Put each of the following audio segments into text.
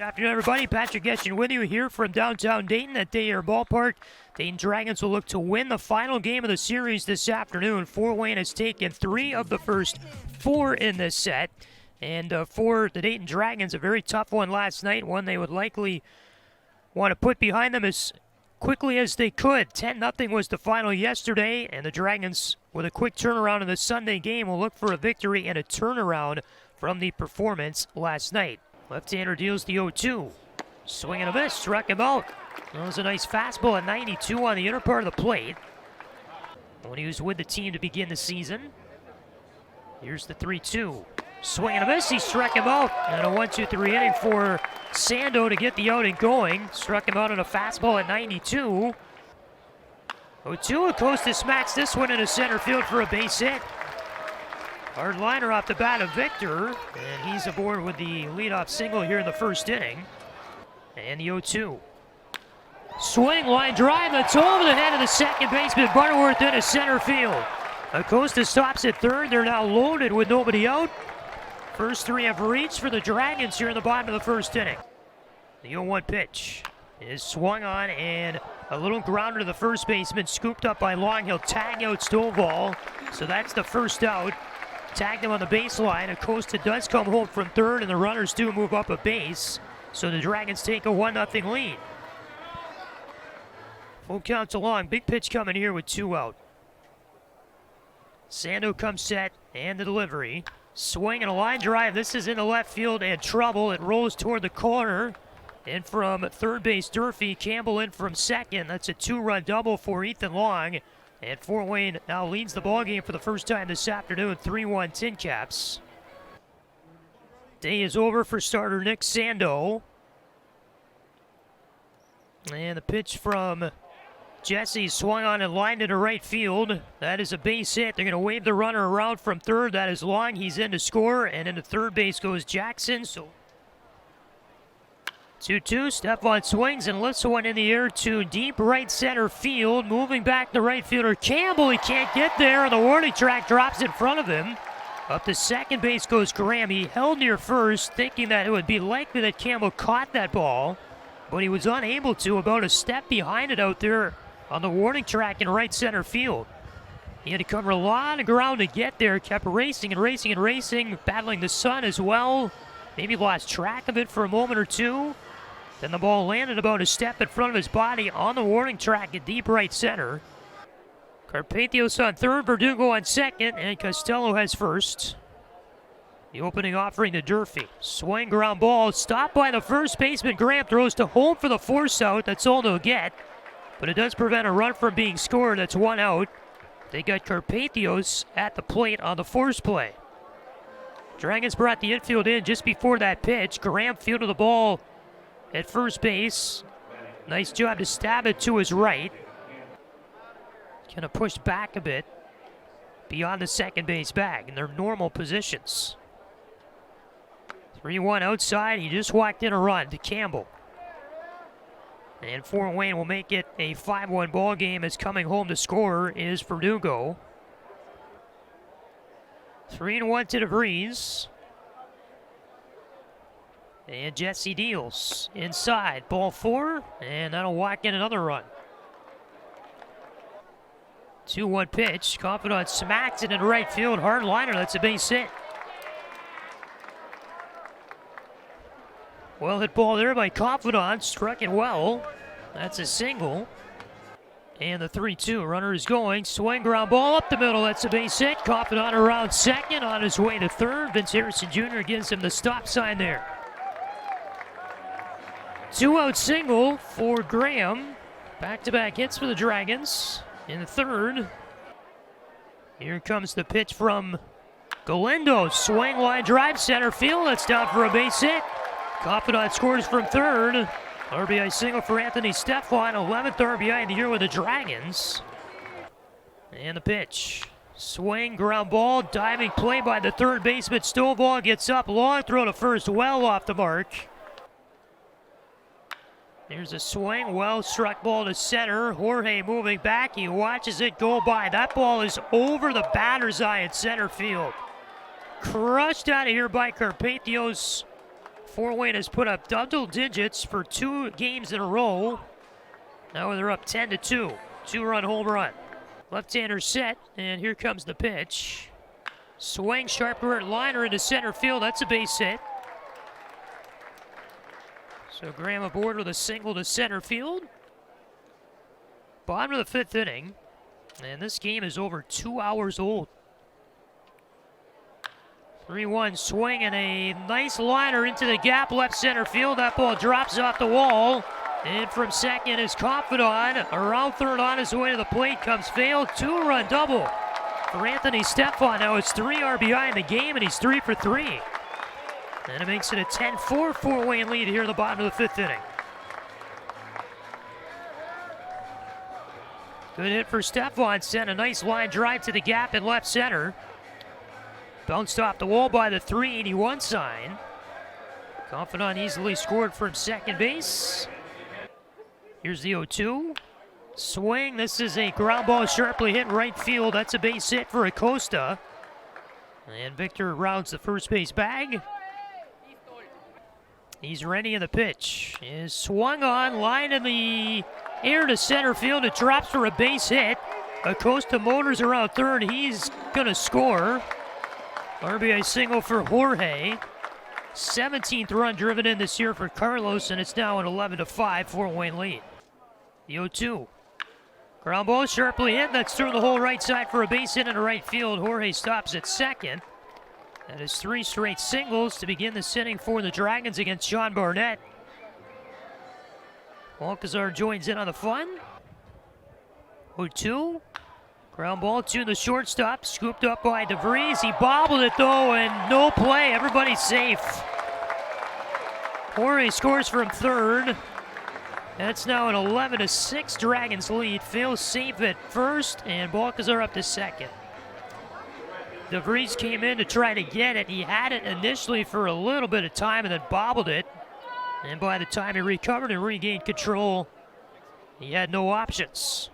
Good afternoon, everybody. Patrick Getchen with you here from downtown Dayton at Day Air Ballpark. Dayton Dragons will look to win the final game of the series this afternoon. Fort Wayne has taken 3 of the first 4 in this set. And for the Dayton Dragons, a very tough one last night, one they would likely want to put behind them as quickly as they could. 10-0 was the final yesterday, and the Dragons, with a quick turnaround in the Sunday game, will look for a victory and a turnaround from the performance last night. Left-hander deals the 0-2. Swing and a miss, struck him out. That was a nice fastball at 92 on the inner part of the plate. When he was with the team to begin the season. Here's the 3-2. Swing and a miss, he struck him out. And a 1-2-3 inning for Sando to get the outing going. Struck him out on a fastball at 92. 0-2, Acosta smacks this one into center field for a base hit. Hard liner off the bat of Victor, and he's aboard with the leadoff single here in the first inning. And the 0-2. Swing, line drive, that's over the head of the second baseman, Butterworth into center field. Acosta stops at third, they're now loaded with nobody out. First 3 have reached for the Dragons here in the bottom of the first inning. The 0-1 pitch is swung on, and a little grounder to the first baseman, scooped up by Long. He'll tag out Stovall, so that's the first out. Tagged him on the baseline. Acosta does come home from third, and the runners do move up a base. So the Dragons take a 1-0 lead. Full count to Long. Big pitch coming here with 2 out. Sando comes set, and the delivery. Swing and a line drive. This is into left field and trouble. It rolls toward the corner. In from third base, Durfee. Campbell in from second. That's a 2-run double for Ethan Long. And Fort Wayne now leads the ballgame for the first time this afternoon, 3-1 Tin Caps. Day is over for starter Nick Sando. And the pitch from Jesse swung on and lined into right field. That is a base hit. They're going to wave the runner around from third. That is Long. He's in to score. And into third base goes Jackson. So 2-2, Stephon swings and lifts one in the air to deep right center field. Moving back to right fielder Campbell. He can't get there, and the warning track drops in front of him. Up to second base goes Graham. He held near first, thinking that it would be likely that Campbell caught that ball, but he was unable to, about a step behind it out there on the warning track in right center field. He had to cover a lot of ground to get there, kept racing and racing and racing, battling the sun as well. Maybe lost track of it for a moment or two. Then the ball landed about a step in front of his body on the warning track at deep right center. Carpathios on third, Verdugo on second, and Costello has first. The opening offering to Durfee. Swing, ground ball, stopped by the first baseman. Graham throws to home for the force out. That's all they'll get. But it does prevent a run from being scored. That's 1 out. They got Carpathios at the plate on the force play. Dragons brought the infield in just before that pitch. Graham fielded the ball at first base. Nice job to stab it to his right. Kind of pushed back a bit beyond the second base bag in their normal positions. 3-1 outside. He just walked in a run to Campbell. And Fort Wayne will make it a 5-1 ball game as coming home to score is Verdugo. 3-1 to DeVries. And Jesse deals inside, ball 4, and that'll walk in another run. 2-1 pitch, Confidant smacks it in right field, hard liner, that's a base hit. Well hit ball there by Confidant, struck it well. That's a single. And the 3-2, runner is going, swing, ground ball up the middle, that's a base hit. Confidant around second, on his way to third. Vince Harrison Jr. gives him the stop sign there. 2-out single for Graham. Back-to-back hits for the Dragons in the third. Here comes the pitch from Galindo. Swing, line drive, center field. That's down for a base hit. Confidant scores from third. RBI single for Anthony Stephon. 11th RBI in the year with the Dragons. And the pitch. Swing, ground ball, diving play by the third baseman. Stovall gets up, long throw to first, well off the mark. There's a swing, well struck ball to center. Jorge moving back, he watches it go by. That ball is over the batter's eye at center field. Crushed out of here by Carpathios. Fort Wayne has put up double digits for 2 games in a row. Now they're up 10-2. 2-run home run. Left-hander set, and here comes the pitch. Swing, sharp right liner into center field. That's a base hit. So Graham aboard with a single to center field. Bottom of the 5th inning. And this game is over 2 hours old. 3-1 swing and a nice liner into the gap left center field. That ball drops off the wall. And from second is Confidant. Around third on his way to the plate comes Fail. 2-run double for Anthony Stefan. Now it's 3 RBI in the game, and he's 3 for 3. And it makes it a 10-4 Fort Wayne lead here in the bottom of the 5th inning. Good hit for Stefan. Sent a nice line drive to the gap in left center. Bounced off the wall by the 381 sign. Confidant easily scored from second base. Here's the 0-2. Swing. This is a ground ball sharply hit right field. That's a base hit for Acosta. And Victor rounds the first base bag. He's ready in the pitch. Is swung on, line in the air to center field. It drops for a base hit. Acosta motors around third. He's going to score. RBI single for Jorge. 17th run driven in this year for Carlos, and it's now an 11-5 Fort Wayne lead. The 0-2. Ground ball sharply hit. That's through the whole right side for a base hit into right field. Jorge stops at second. That is 3 straight singles to begin this inning for the Dragons against Sean Barnett. Balcazar joins in on the fun. 0-2. Ground ball to the shortstop, scooped up by DeVries. He bobbled it though, and no play. Everybody's safe. Jorge scores from third. That's now an 11-6 Dragons lead. Phil safe at first, and Balcazar up to second. DeVries came in to try to get it. He had it initially for a little bit of time and then bobbled it. And by the time he recovered and regained control, he had no options.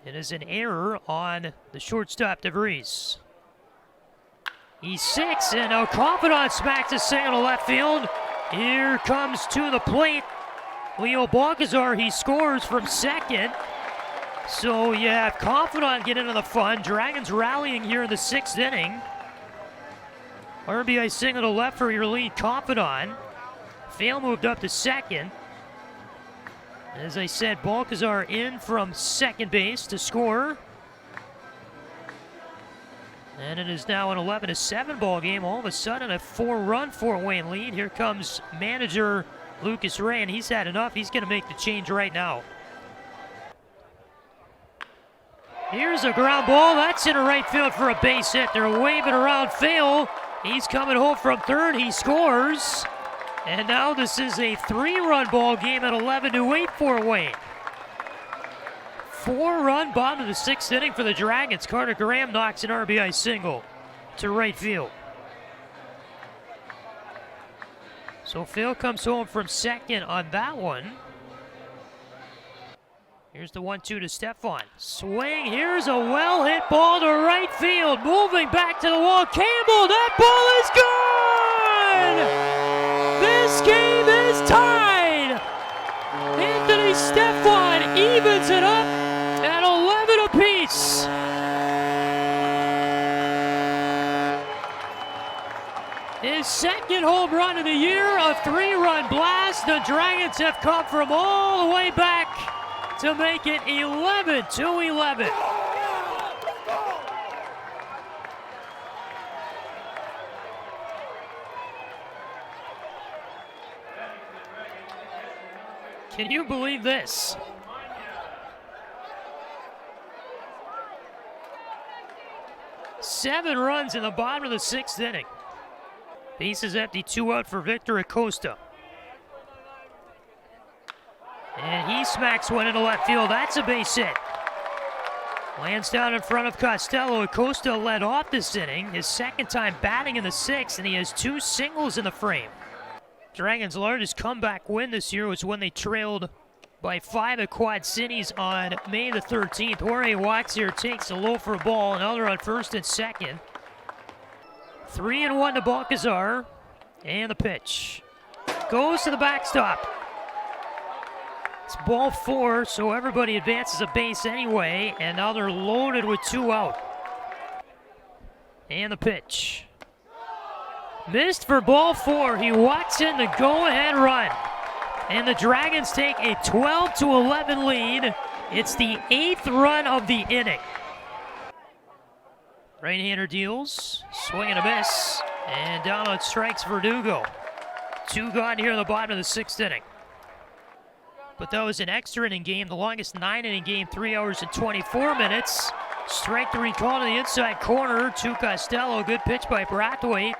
It is an error on the shortstop, DeVries. He's 6, and now Confidant smacks a single to left field. Here comes to the plate Leo Balcazar. He scores from second. So you have Confidant get into the fun. Dragons rallying here in the 6th inning. RBI single to left for your lead, Confidant. Fail moved up to second. As I said, Balcazar in from second base to score. And it is now an 11-7 ball game. All of a sudden, a 4-run Fort Wayne lead. Here comes manager Lucas Ray, and he's had enough. He's going to make the change right now. Here's a ground ball. That's in right field for a base hit. They're waving around Fail. He's coming home from third. He scores. And now this is a 3-run ball game at 11-8 Fort Wayne. 4-run bottom of the 6th inning for the Dragons. Carter Graham knocks an RBI single to right field. So Phil comes home from second on that one. Here's the 1-2 to Stefan. Swing, here's a well-hit ball to right field. Moving back to the wall, Campbell, that ball is gone! This game is tied! Anthony Stefan evens it up at 11 apiece. His second home run of the year, a 3-run blast. The Dragons have come from all the way back to make it 11-11. Can you believe this? Seven runs in the bottom of the 6th inning. Base is empty, 2 out for Victor Acosta. And he smacks one into left field. That's a base hit. Lands down in front of Costello. Acosta led off this inning, his second time batting in the 6th, and he has 2 singles in the frame. Dragons' largest comeback win this year was when they trailed by 5 at Quad Cities on May the 13th. Jorge Waxier takes a low for a ball, another on first and second. 3-1 to Balcazar. And the pitch. Goes to the backstop. It's ball 4, so everybody advances a base anyway, and now they're loaded with 2 out. And the pitch. Missed for ball 4. He walks in the go-ahead run. And the Dragons take a 12-11 lead. It's the 8th run of the inning. Right-hander deals. Swing and a miss. And down on strikes Verdugo. 2 gone here in the bottom of the 6th inning. But that was an extra inning game, the longest 9-inning game, 3 hours and 24 minutes. Strike 3 call to the inside corner to Costello. Good pitch by Brathwaite.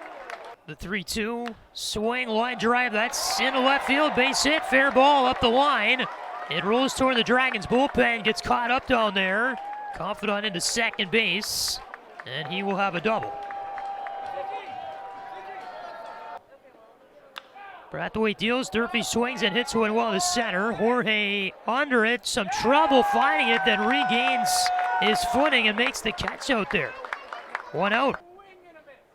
The 3-2, swing, line drive, that's into left field, base hit, fair ball up the line. It rolls toward the Dragons bullpen, gets caught up down there. Confidant into second base, and he will have a double. Brathwaite deals, Durfee swings and hits one well to center. Jorge under it, some trouble finding it, then regains his footing and makes the catch out there. 1 out.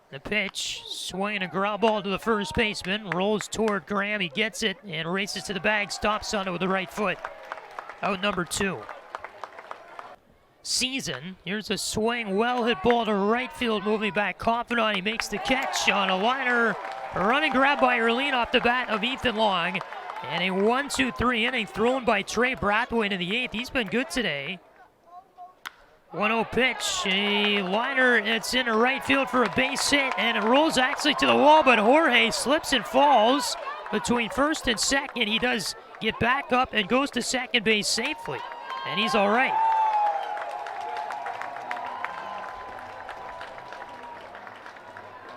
The pitch, swinging a ground ball to the first baseman, rolls toward Graham, he gets it and races to the bag, stops on it with the right foot. Out number 2. Season, here's a swing, well-hit ball to right field, moving back, Confidant, he makes the catch on a liner, a running grab by Erlin off the bat of Ethan Long, and a 1-2-3 inning thrown by Trey Brathwaite in the 8th. He's been good today. 1-0 pitch, a liner, it's into right field for a base hit, and it rolls actually to the wall, but Jorge slips and falls between first and second. He does get back up and goes to second base safely, and he's all right.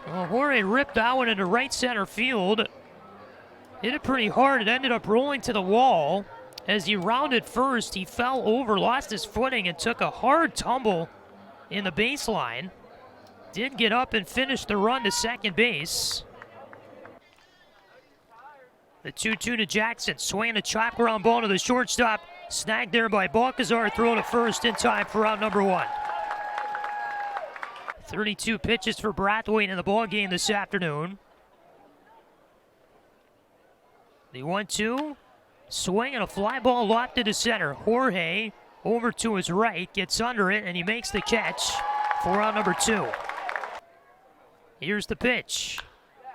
Well, Jorge ripped that one into right center field. Hit it pretty hard. It ended up rolling to the wall. As he rounded first, he fell over, lost his footing, and took a hard tumble in the baseline. Did get up and finish the run to second base. The 2-2 to Jackson, swinging a chop ground ball to the shortstop. Snagged there by Balcazar, throw to first in time for out number 1. 32 pitches for Brathwaite in the ball game this afternoon. The 1-2. Swing and a fly ball lofted to center. Jorge over to his right, gets under it, and he makes the catch for out number 2. Here's the pitch.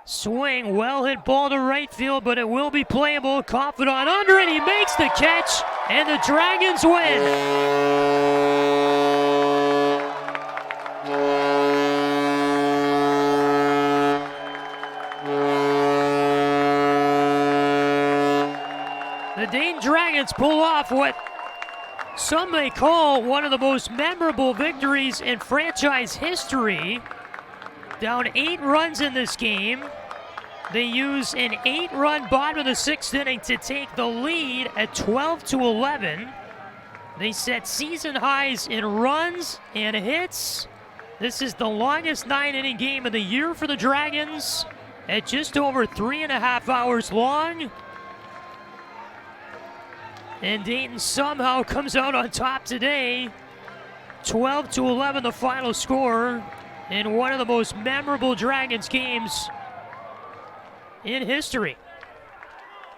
Swing, well-hit ball to right field, but it will be playable. Confidant under it, he makes the catch, and the Dragons win. The Dayton Dragons pull off what some may call one of the most memorable victories in franchise history. Down 8 runs in this game. They use an 8-run bottom of the 6th inning to take the lead at 12-11. They set season highs in runs and hits. This is the longest 9-inning game of the year for the Dragons at just over 3.5 hours long. And Dayton somehow comes out on top today. 12-11 the final score in one of the most memorable Dragons games in history.